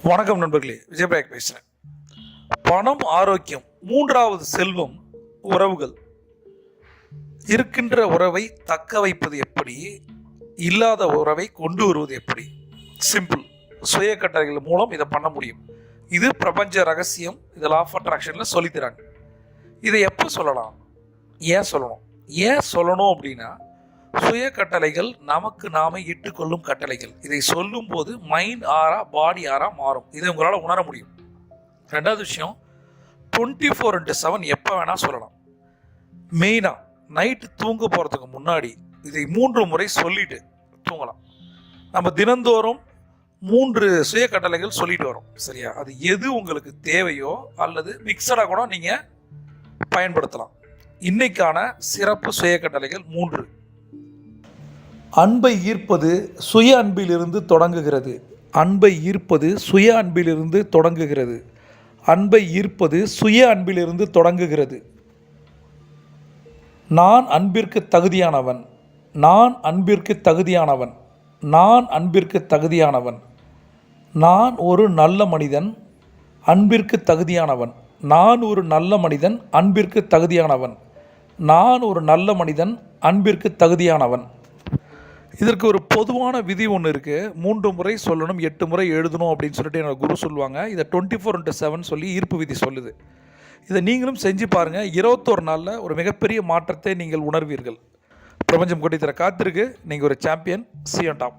வணக்கம் நண்பர்களே, விஜயபிரகாஷ் பேசுகிறேன். பணம், ஆரோக்கியம், மூன்றாவது செல்வம் உறவுகள். இருக்கின்ற உறவை தக்க வைப்பது எப்படி, இல்லாத உறவை கொண்டு வருவது எப்படி? சிம்பிள். சுய கட்டளைகள் மூலம் இதை பண்ண முடியும். இது பிரபஞ்ச ரகசியம். இது லா ஆஃப் அட்ராக்ஷனில் சொல்லித்தராங்க. இதை எப்போ சொல்லலாம், ஏன் சொல்லணும் அப்படின்னா, சுய கட்டளைகள் நமக்கு நாம இட்டுக்கொள்ளும் கட்டளைகள். இதை சொல்லும் போது மைண்ட் ஆரா, பாடி ஆரா மாறும். இதை உங்களால் உணர முடியும். ரெண்டாவது விஷயம், 24/7 எப்போ வேணால் சொல்லலாம். மெயினாக நைட்டு தூங்க போகிறதுக்கு முன்னாடி இதை 3 முறை சொல்லிட்டு தூங்கலாம். நம்ம தினந்தோறும் 3 சுய கட்டளைகள் சொல்லிட்டு வரோம், சரியா? அது எது உங்களுக்கு தேவையோ அல்லது மிக்சடாக கூட நீங்கள் பயன்படுத்தலாம். இன்னைக்கான சிறப்பு சுய கட்டளைகள் 3. அன்பை ஈர்ப்பது சுய அன்பிலிருந்து தொடங்குகிறது. அன்பை ஈர்ப்பது சுய அன்பிலிருந்து தொடங்குகிறது. அன்பை ஈர்ப்பது சுய அன்பிலிருந்து தொடங்குகிறது. நான் அன்பிற்கு தகுதியானவன். நான் அன்பிற்கு தகுதியானவன். நான் அன்பிற்கு தகுதியானவன். நான் ஒரு நல்ல மனிதன், அன்பிற்கு தகுதியானவன். நான் ஒரு நல்ல மனிதன், அன்பிற்கு தகுதியானவன். நான் ஒரு நல்ல மனிதன், அன்பிற்கு தகுதியானவன். இதற்கு ஒரு பொதுவான விதி ஒன்று இருக்குது. 3 முறை சொல்லணும், 8 முறை எழுதணும் அப்படின்னு சொல்லிட்டு என்னோட குரு சொல்லுவாங்க. இதை 24/7 சொல்லி ஈர்ப்பு விதி சொல்லுது. இதை நீங்களும் செஞ்சு பாருங்கள். 21 நாளில் ஒரு மிகப்பெரிய மாற்றத்தை நீங்கள் உணர்வீர்கள். பிரபஞ்சம் கொட்டி தர காத்திருக்கு. நீங்கள் ஒரு champion. See you on top.